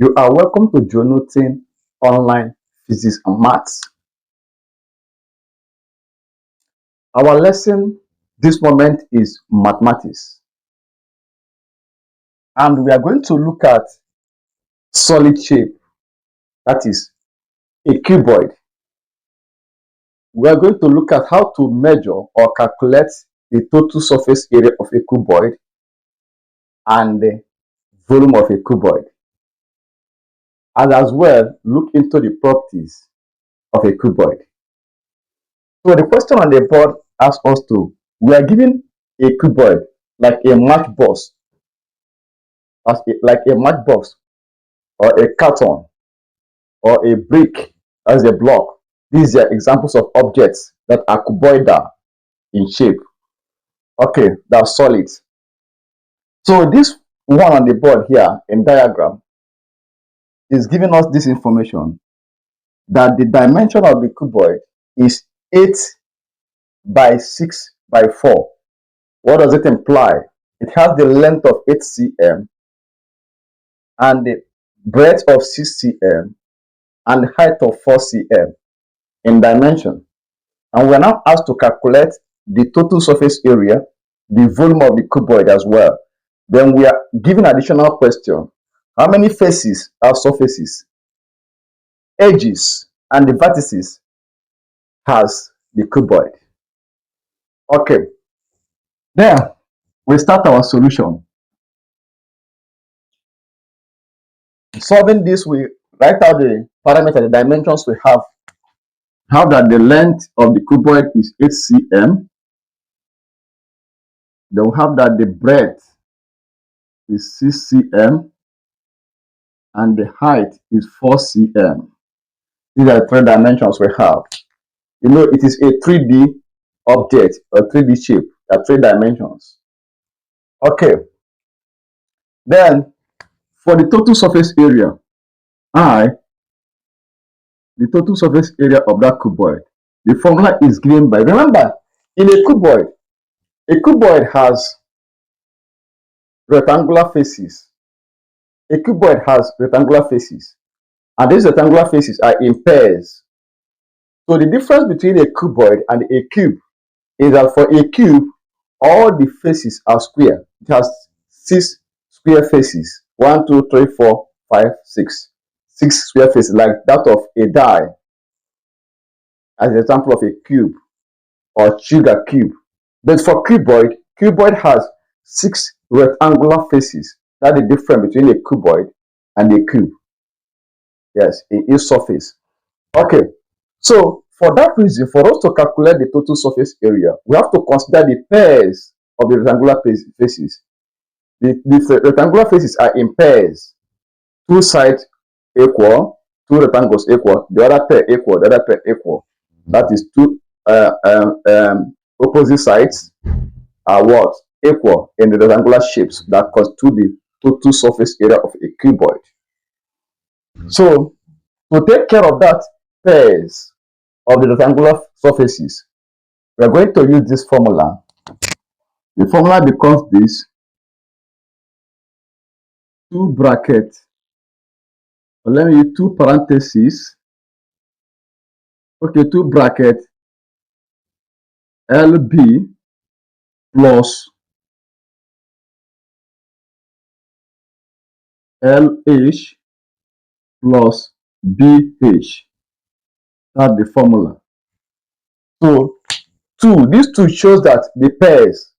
You are welcome to JoeNewton Online Physics and Maths. Our lesson this moment is mathematics, and we are going to look at solid shape, that is a cuboid. We are going to look at how to measure or calculate the total surface area of a cuboid and the volume of a cuboid, and as well look into the properties of a cuboid. So the question on the board asks us to, we are given a cuboid like a matchbox, like a matchbox or a carton or a brick as a block. These are examples of objects that are cuboidal in shape. Okay, that's solid. So this one on the board here in diagram is giving us this information that the dimension of the cuboid is 8 by 6 by 4. What does it imply? It has the length of 8 cm and the breadth of 6 cm and the height of 4 cm in dimension. And we are now asked to calculate the total surface area, the volume of the cuboid as well. Then we are given additional question: how many faces are surfaces, edges, and the vertices has the cuboid? Okay, then we start our solution. Solving this, we write out the parameter, the dimensions we have. How that the length of the cuboid is 8 cm. Then we have that the breadth is 6 cm and the height is 4 cm. These are the three dimensions we have. You know, it is a 3D object, a 3D shape. There are 3 dimensions. Okay. Then for the total surface area, the total surface area of that cuboid, the formula is given by, remember, in a cuboid has rectangular faces. A cuboid has rectangular faces, and these rectangular faces are in pairs. So the difference between a cuboid and a cube is that for a cube, all the faces are square. It has 6 square faces. 1, 2, 3, 4, 5, 6. 6 square faces, like that of a die, as an example of a cube or sugar cube. But for cuboid has 6 rectangular faces. That's the difference between a cuboid and a cube. Yes, in each surface. Okay, so for that reason, for us to calculate the total surface area, we have to consider the pairs of the rectangular faces. The rectangular faces are in pairs. 2 sides equal, 2 rectangles equal, the other pair equal, the other pair equal. That is 2 opposite sides are what? Equal in the rectangular shapes that constitute the total surface area of a cuboid. So to take care of that pairs of the rectangular surfaces, we are going to use this formula. The formula becomes this: 2 brackets, or let me use 2 parentheses. Okay, 2 brackets LB plus LH plus BH. That's the formula. So this 2 shows that the pairs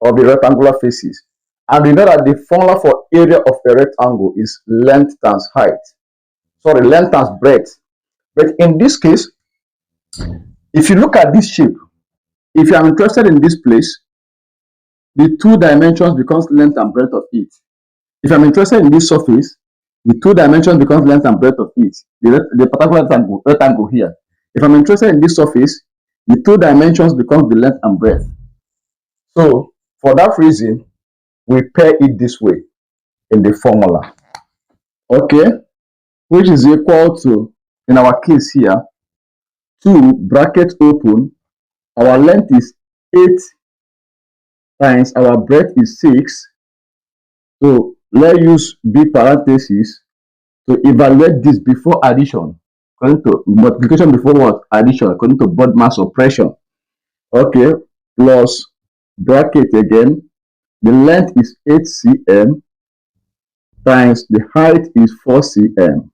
of the rectangular faces. And we know that the formula for area of a rectangle is length times height. Sorry, length times breadth. But in this case, if you look at this shape, if you are interested in this place, the 2 dimensions becomes length and breadth of it. If I'm interested in this surface, the 2 dimensions becomes length and breadth of it. The particular rectangle here. If I'm interested in this surface, the 2 dimensions becomes the length and breadth. So for that reason, we pair it this way in the formula. Okay, which is equal to, in our case here, 2 bracket open, our length is 8 times our breadth is 6. So let's use B parentheses. to evaluate this before addition, according to multiplication before what? Addition, according to board mass oppression. Okay, plus bracket again. The length is 8 cm times the height is 4 cm.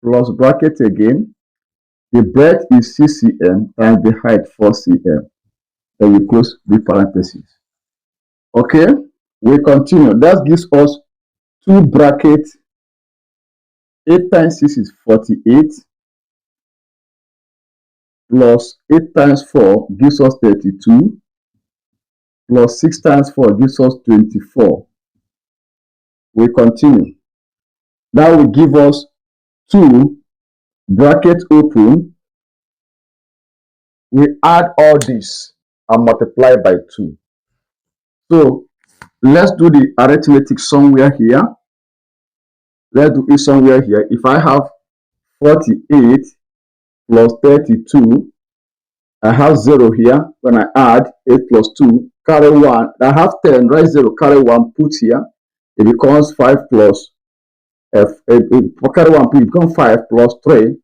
Plus bracket again. The breadth is 6 cm times the height 4 cm. Then we close the parentheses. Okay, we continue. That gives us 2 brackets. 8 times 6 is 48. Plus 8 times 4 gives us 32. Plus 6 times 4 gives us 24. We continue. That will give us 2 bracket open. We add all this and multiply by 2. So let's do the arithmetic somewhere here. Let's do it somewhere here. If I have 48 plus 32, I have 0 here. When I add 8 plus 2, carry 1. I have 10, write 0, carry 1, put here. It becomes 5 plus, carry 1, it becomes 5 plus 3.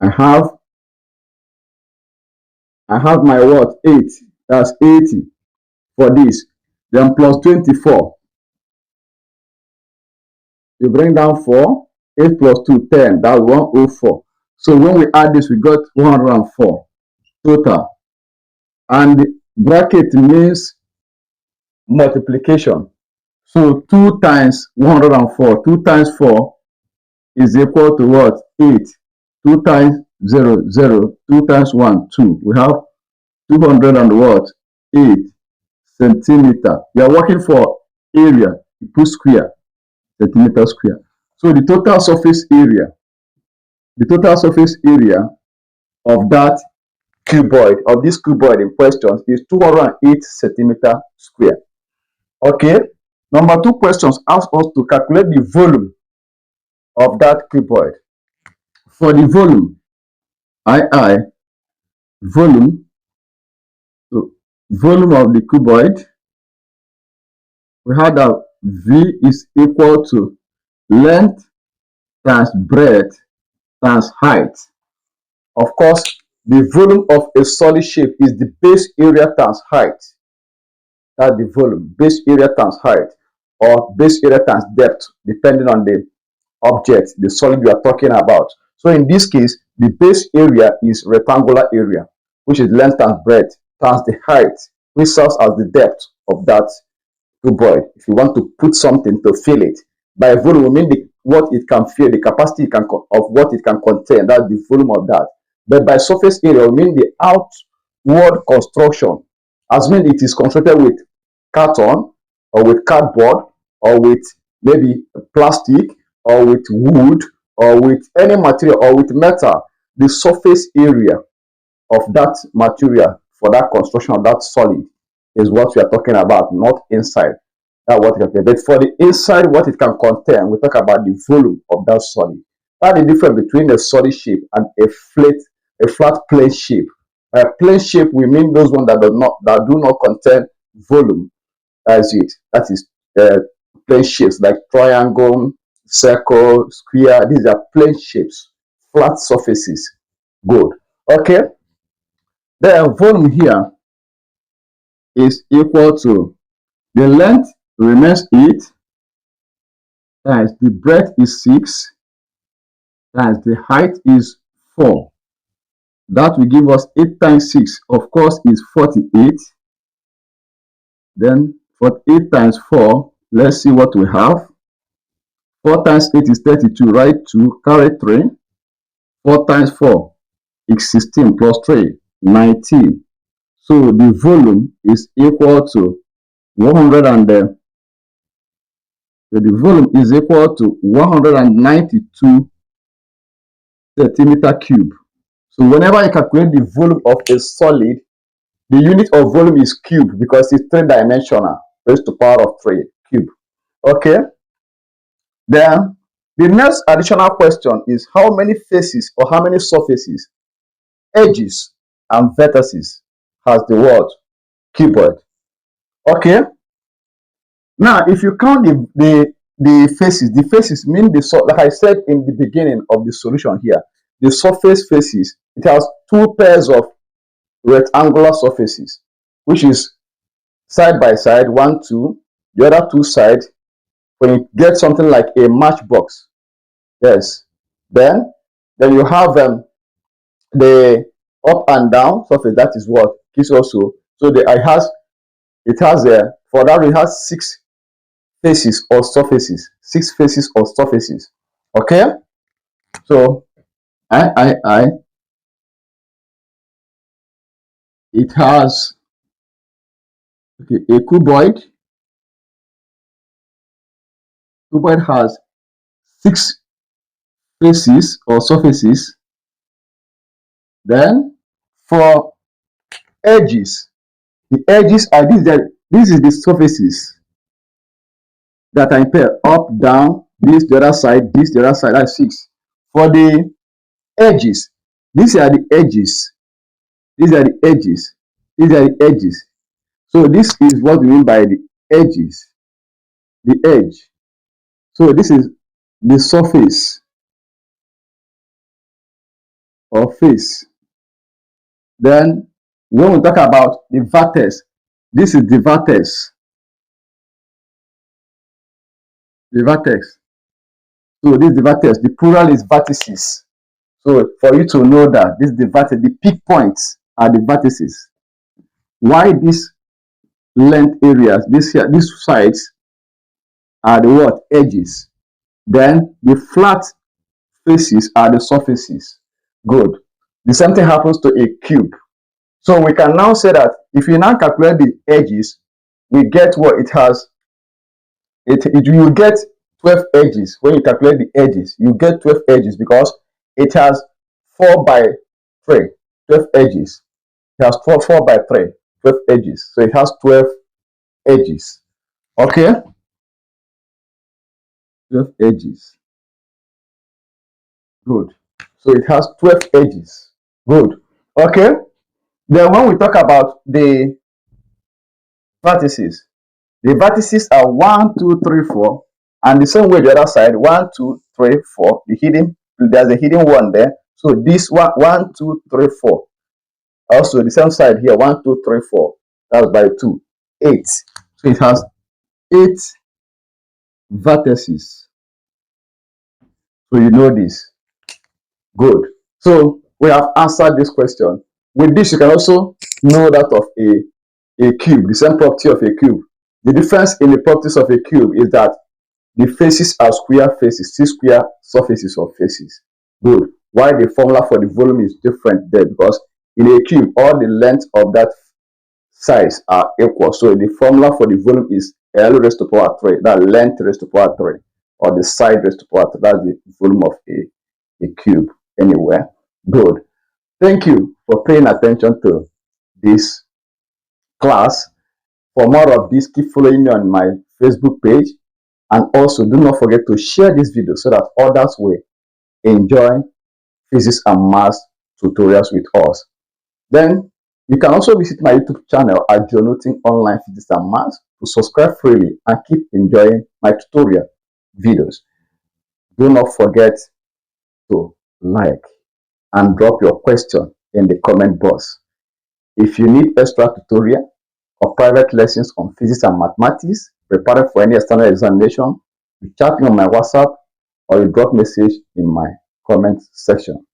I have my what? 8. That's 80 for this. Then plus 24. You bring down 4. 8 plus 2, 10. That's 104. So when we add this, we got 104 total. And bracket means multiplication. So 2 times 104, 2 times 4 is equal to what? 8. 2 times 0, 0. 2 times 1, 2. We have 200 and what? 8 centimeter. We are working for area. You put square, centimeter square. So the total surface area of that cuboid, of this cuboid in question, is 208 centimeter square. Okay. Number 2 questions ask us to calculate the volume of that cuboid. For the volume, volume of the cuboid, we had that V is equal to length times breadth times height. Of course, the volume of a solid shape is the base area times height. That's the volume, base area times height, or base area times depth, depending on the object, the solid we are talking about. So in this case, the base area is rectangular area, which is length times breadth times the height, which serves as the depth of that cuboid. If you want to put something to fill it, by volume we mean what it can fill, the capacity of what it can contain. That's the volume of that. But by surface area we mean the outward construction, as mean it is constructed with carton or with cardboard or with maybe plastic or with wood or with any material or with metal. The surface area of that material for that construction of that solid is what we are talking about, not inside. That's what it can. But for the inside, what it can contain, we talk about the volume of that solid. That's the difference between a solid shape and a flat plane shape. A plane shape, we mean those ones that do not contain volume. That's it. That is plane shapes like triangle, circle, square. These are plane shapes, flat surfaces. Good. Okay. The volume here is equal to the length remains 8 times the breadth is 6 times the height is 4. That will give us 8 times 6, of course, is 48. Then 48 times 4, let's see what we have. 4 times 8 is 32, right? 2, carry 3. 4 times 4 is 16 plus 3, 19. So the volume is equal to 192 centimeter cube. So whenever you calculate the volume of a solid, the unit of volume is cube because it's 3-dimensional, raised to the power of 3 cube. Okay. Then the next additional question is how many faces or how many surfaces, edges and vertices has the word cuboid. Okay. Now, if you count the the faces. The faces mean like I said in the beginning of the solution here, the surface faces, it has two pairs of rectangular surfaces, which is side by side, 1, 2, the other two sides. When you get something like a matchbox, yes, then you have the up and down surface. That is what is also, so it has a, for that it has 6 faces or surfaces, 6 faces or surfaces. Okay, so I it has, okay, a cuboid has 6 faces or surfaces. Then for edges, the edges are this is the surfaces that I pair up, down, this the other side, this the other side. That's 6. For the edges, these are the edges, these are the edges, these are the edges. So this is what we mean by the edges, the edge. So this is the surface or face. Then when we talk about the vertex, this is the vertex, the vertex. So this is the vertex. The plural is vertices. So for you to know that this is the vertex, the peak points are the vertices. Why these length areas, these sides are the what? Edges. Then the flat faces are the surfaces. Good. The same thing happens to a cube. So we can now say that if you now calculate the edges, we get what it has. You get 12 edges. When you calculate the edges, you get 12 edges because it has 4 by 3, 12 edges. It has 4 by 3, 12 edges. So it has 12 edges. Okay? 12 edges. Good. So it has 12 edges. Good. Okay? Then when we talk about the vertices are 1, 2, 3, 4, and the same way the other side, 1, 2, 3, 4. There's a hidden one there. So this 1, 2, 3, 4. Also the same side here, 1, 2, 3, 4. That's by 2, 8. So it has 8 vertices. So you know this. Good. So we have answered this question. With this, you can also know that of a cube, the same property of a cube. The difference in the properties of a cube is that the faces are square faces, 6 square surfaces or faces. Good. Why the formula for the volume is different there? Because in a cube, all the length of that sides are equal. So the formula for the volume is L raised to power 3, that length raised to power 3, or the side raised to power 3. That's the volume of a cube anywhere. Good. Thank you for paying attention to this class. For more of this, keep following me on my Facebook page, and also do not forget to share this video so that others will enjoy physics and maths tutorials with us. Then you can also visit my YouTube channel at JoeNewton Online Physics and Maths to subscribe freely and keep enjoying my tutorial videos. Do not forget to like and drop your question in the comment box. If you need extra tutorial or private lessons on physics and mathematics, preparing for any external examination, you chat me on my WhatsApp or you drop message in my comment section.